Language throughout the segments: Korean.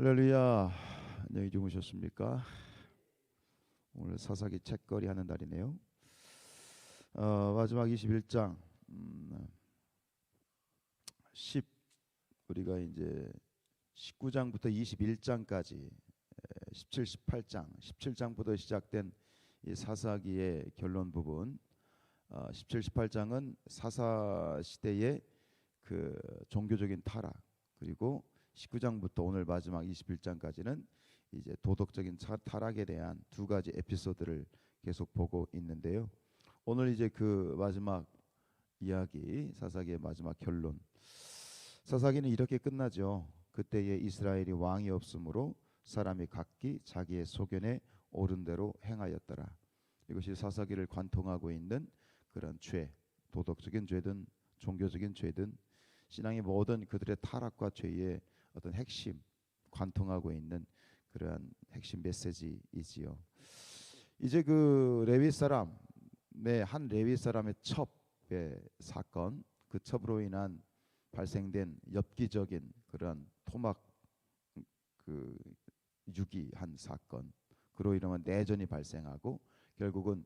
할렐루야. 안녕히 주무셨습니까? 오늘 사사기 책거리 하는 날이네요. 마지막 21장 10 우리가 이제 19장부터 21장까지 17, 18장 17장부터 시작된 이 사사기의 결론 부분 17, 18장은 사사 시대의 그 종교적인 타락, 그리고 19장부터 오늘 마지막 21장까지는 이제 도덕적인 타락에 대한 두 가지 에피소드를 계속 보고 있는데요. 오늘 이제 그 마지막 이야기, 사사기의 마지막 결론. 사사기는 이렇게 끝나죠. 그때에 이스라엘이 왕이 없으므로 사람이 각기 자기의 소견에 옳은 대로 행하였더라. 이것이 사사기를 관통하고 있는 그런 죄, 도덕적인 죄든 종교적인 죄든 신앙의 모든 그들의 타락과 죄의 어떤 핵심, 관통하고 있는 그러한 핵심 메시지이지요. 이제 그 레위 사람의 한 레위 사람의 첩의 사건, 그 첩으로 인한 발생된 엽기적인 그러한 토막 그 유기한 사건, 그로 인한 내전이 발생하고 결국은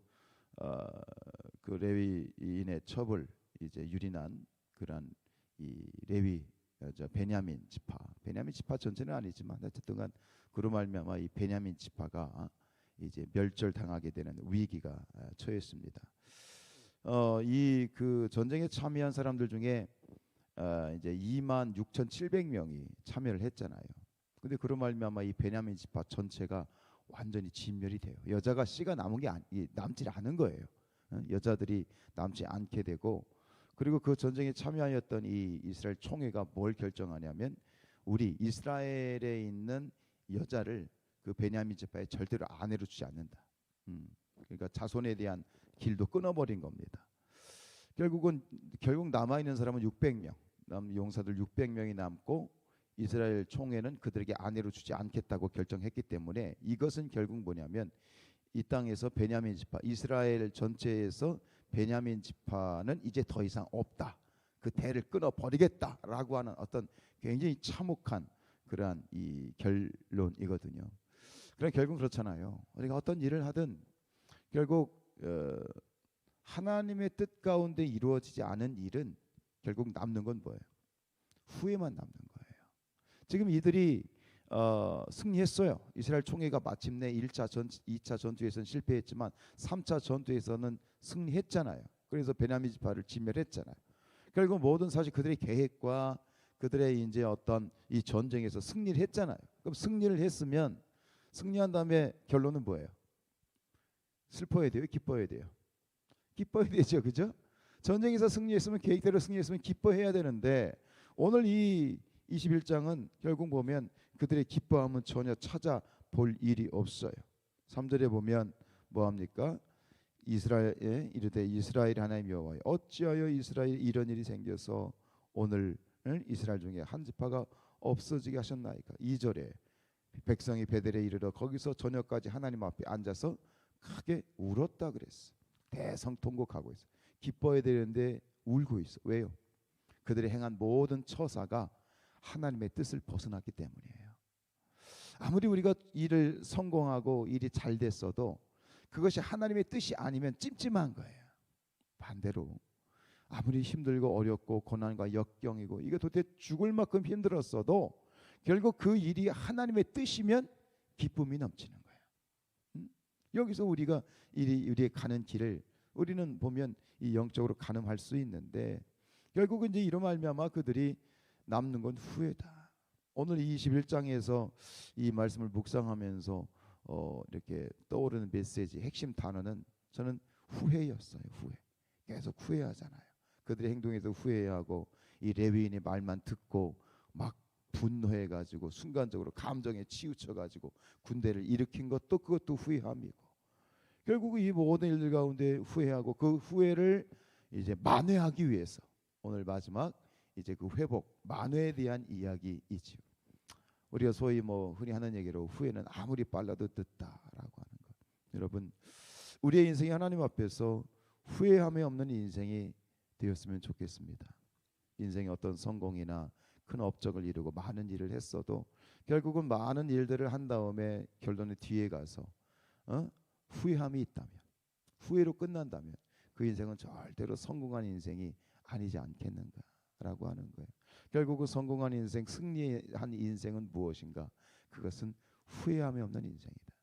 그 레위인의 첩을 이제 유린한 그러한 이 레위 베냐민 지파 전체는 아니지만 어쨌든간 그로 말미암아 이 베냐민 지파가 이제 멸절당하게 되는 위기가 처했습니다. 이 그 전쟁에 참여한 사람들 중에 이제 26,700명이 참여를 했잖아요. 근데 그로 말미암아 이 베냐민 지파 전체가 완전히 진멸이 돼요. 여자가 씨가 남은 게 남지 않은 거예요. 여자들이 남지 않게 되고, 그리고 그 전쟁에 참여하였던 이 이스라엘 총회가 뭘 결정하냐면 우리 이스라엘에 있는 여자를 그 베냐민 지파에 절대로 아내로 주지 않는다. 그러니까 자손에 대한 길도 끊어버린 겁니다. 결국 남아 있는 사람은 600명, 용사들 600명이 남고 이스라엘 총회는 그들에게 아내로 주지 않겠다고 결정했기 때문에 이것은 결국 뭐냐면 이 땅에서 베냐민 지파, 이스라엘 전체에서 베냐민 지파는 이제 더 이상 없다, 그 대를 끊어 버리겠다라고 하는 어떤 굉장히 참혹한 그러한 이 결론이거든요. 그러나 결국 그렇잖아요. 우리가 어떤 일을 하든 결국 하나님의 뜻 가운데 이루어지지 않은 일은 결국 남는 건 뭐예요? 후회만 남는 거예요. 지금 이들이 승리했어요. 이스라엘 총회가 마침내 2차 전투에서는 실패했지만 3차 전투에서는 승리했잖아요. 그래서 베냐민 지파를 진멸했잖아요. 결국 모든 사실 그들의 계획과 그들의 이제 어떤 이 전쟁에서 승리를 했잖아요. 그럼 승리를 했으면 승리한 다음에 결론은 뭐예요? 슬퍼야 돼요? 기뻐해야 돼요? 기뻐해야 되죠, 그죠? 전쟁에서 승리했으면, 계획대로 승리했으면 기뻐해야 되는데 오늘 이 21장은 결국 보면 그들의 기뻐함은 전혀 찾아볼 일이 없어요. 3절에 보면 뭐합니까? 이스라엘에 이르되 이스라엘 하나님 여호와여 어찌하여 이스라엘에 이런 일이 생겨서 오늘 이스라엘 중에 한 지파가 없어지게 하셨나이까. 2절에 백성이 베델에 이르러 거기서 저녁까지 하나님 앞에 앉아서 크게 울었다 그랬어. 대성통곡하고 있어. 기뻐해야 되는데 울고 있어. 왜요? 그들이 행한 모든 처사가 하나님의 뜻을 벗어났기 때문이에요. 아무리 우리가 일을 성공하고 일이 잘 됐어도 그것이 하나님의 뜻이 아니면 찜찜한 거예요. 반대로 아무리 힘들고 어렵고 고난과 역경이고 이게 도대체 죽을 만큼 힘들었어도 결국 그 일이 하나님의 뜻이면 기쁨이 넘치는 거예요. 여기서 우리가 우리의 가는 길을 우리는 보면 이 영적으로 가늠할 수 있는데 결국은 이제 이로 말미암아 그들이 남는 건 후회다. 오늘 21장에서 이 말씀을 묵상하면서 이렇게 떠오르는 메시지 핵심 단어는 저는 후회였어요. 후회. 계속 후회하잖아요. 그들의 행동에서 후회하고 이 레위인의 말만 듣고 막 분노해가지고 순간적으로 감정에 치우쳐가지고 군대를 일으킨 것도 그것도 후회함이고 결국 이 모든 일들 가운데 후회하고 그 후회를 이제 만회하기 위해서 오늘 마지막 이제 그 회복 만회에 대한 이야기이지요. 우리가 소위 뭐 흔히 하는 얘기로 후회는 아무리 빨라도 늦다라고 하는 것. 여러분 우리의 인생이 하나님 앞에서 후회함이 없는 인생이 되었으면 좋겠습니다. 인생의 어떤 성공이나 큰 업적을 이루고 많은 일을 했어도 결국은 많은 일들을 한 다음에 결론의 뒤에 가서 후회함이 있다면, 후회로 끝난다면 그 인생은 절대로 성공한 인생이 아니지 않겠는가라고 하는 거예요. 결국은 성공한 인생, 승리한 인생은 무엇인가? 그것은 후회함이 없는 인생이다.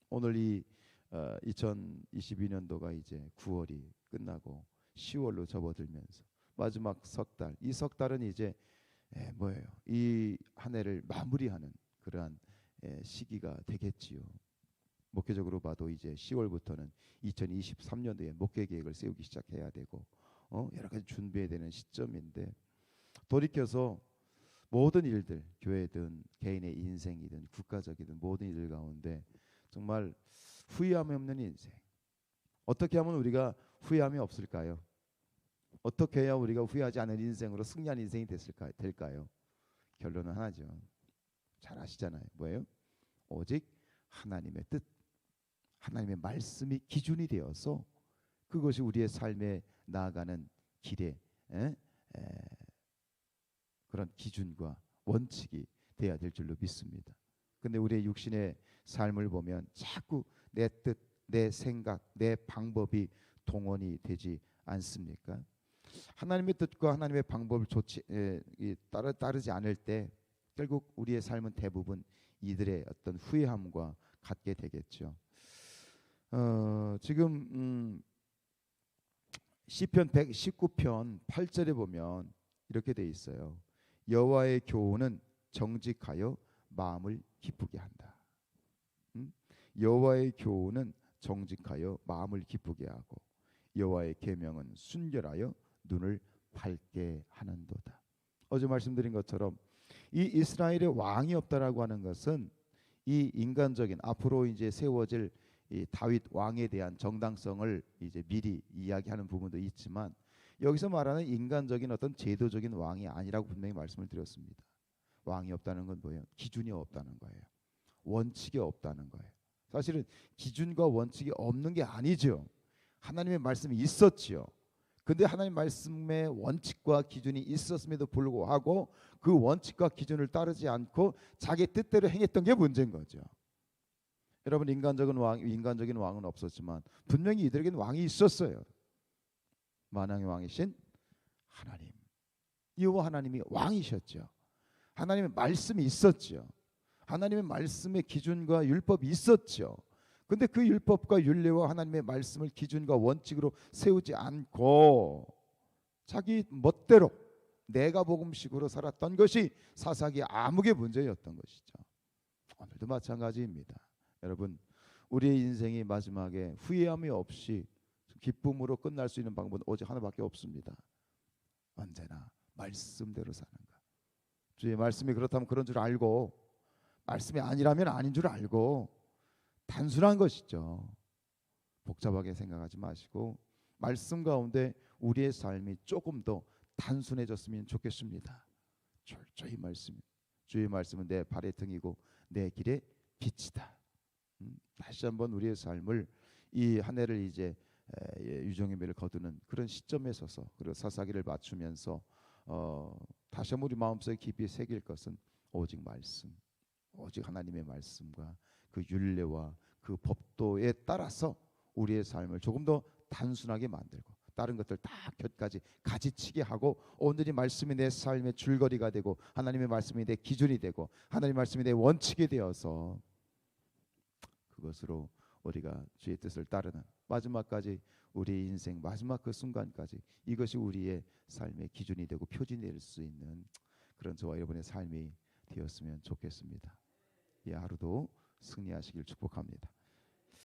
오늘 이 2022년도가 이제 9월이 끝나고 10월로 접어들면서 마지막 석 달, 이 석 달은 이제 뭐예요? 이 한 해를 마무리하는 그러한 시기가 되겠지요. 목회적으로 봐도 이제 10월부터는 2023년도에 목회 계획을 세우기 시작해야 되고 여러 가지 준비해야 되는 시점인데, 돌이켜서 모든 일들, 교회든 개인의 인생이든 국가적이든 모든 일들 가운데 정말 후회함이 없는 인생, 어떻게 하면 우리가 후회함이 없을까요? 어떻게 해야 우리가 후회하지 않은 인생으로 승리한 인생이 될까요? 결론은 하나죠. 잘 아시잖아요. 뭐예요? 오직 하나님의 뜻, 하나님의 말씀이 기준이 되어서 그것이 우리의 삶에 나아가는 길에 그런 기준과 원칙이 돼야 될 줄로 믿습니다. 근데 우리의 육신의 삶을 보면 자꾸 내 뜻, 내 생각, 내 방법이 동원이 되지 않습니까? 하나님의 뜻과 하나님의 방법을 따르지 않을 때 결국 우리의 삶은 대부분 이들의 어떤 후회함과 같게 되겠죠. 지금 시편 119편 8절에 보면 이렇게 돼 있어요. 여호와의 교훈은 정직하여 마음을 기쁘게 한다. 여호와의 교훈은 정직하여 마음을 기쁘게 하고 여호와의 계명은 순결하여 눈을 밝게 하는도다. 어제 말씀드린 것처럼 이 이스라엘의 왕이 없다라고 하는 것은 이 인간적인 앞으로 이제 세워질 이 다윗 왕에 대한 정당성을 이제 미리 이야기하는 부분도 있지만, 여기서 말하는 인간적인 어떤 제도적인 왕이 아니라고 분명히 말씀을 드렸습니다. 왕이 없다는 건 뭐예요? 기준이 없다는 거예요. 원칙이 없다는 거예요. 사실은 기준과 원칙이 없는 게 아니죠. 하나님의 말씀이 있었지요. 근데 하나님 말씀의 원칙과 기준이 있었음에도 불구하고 그 원칙과 기준을 따르지 않고 자기 뜻대로 행했던 게 문제인 거죠. 여러분, 인간적인 왕은 없었지만 분명히 이들에게는 왕이 있었어요. 만왕의 왕이신 하나님, 여호와 하나님이 왕이셨죠. 하나님의 말씀이 있었죠. 하나님의 말씀의 기준과 율법이 있었죠. 근데 그 율법과 율례와 하나님의 말씀을 기준과 원칙으로 세우지 않고 자기 멋대로 내가 복음식으로 살았던 것이 사사기 암흑의 문제였던 것이죠. 오늘도 마찬가지입니다. 여러분, 우리의 인생이 마지막에 후회함이 없이 기쁨으로 끝날 수 있는 방법은 오직 하나밖에 없습니다. 언제나 말씀대로 사는 것. 주의 말씀이 그렇다면 그런 줄 알고, 말씀이 아니라면 아닌 줄 알고, 단순한 것이죠. 복잡하게 생각하지 마시고 말씀 가운데 우리의 삶이 조금 더 단순해졌으면 좋겠습니다. 철저히 말씀, 주의 말씀은 내 발의 등이고 내 길의 빛이다. 다시 한번 우리의 삶을 이 한 해를 이제 유종의 매를 거두는 그런 시점에 서서, 그리고 사사기를 맞추면서 다시 한번 우리 마음속에 깊이 새길 것은 오직 말씀, 오직 하나님의 말씀과 그 율례와 그 법도에 따라서 우리의 삶을 조금 더 단순하게 만들고 다른 것들 다 곁까지 가지치게 하고, 오늘의 말씀이 내 삶의 줄거리가 되고 하나님의 말씀이 내 기준이 되고 하나님의 말씀이 내 원칙이 되어서 그것으로 우리가 주의 뜻을 따르는 마지막까지, 우리 인생 마지막 그 순간까지 이것이 우리의 삶의 기준이 되고 표준이 될 수 있는 그런 저와 여러분의 삶이 되었으면 좋겠습니다. 이 하루도 승리하시길 축복합니다.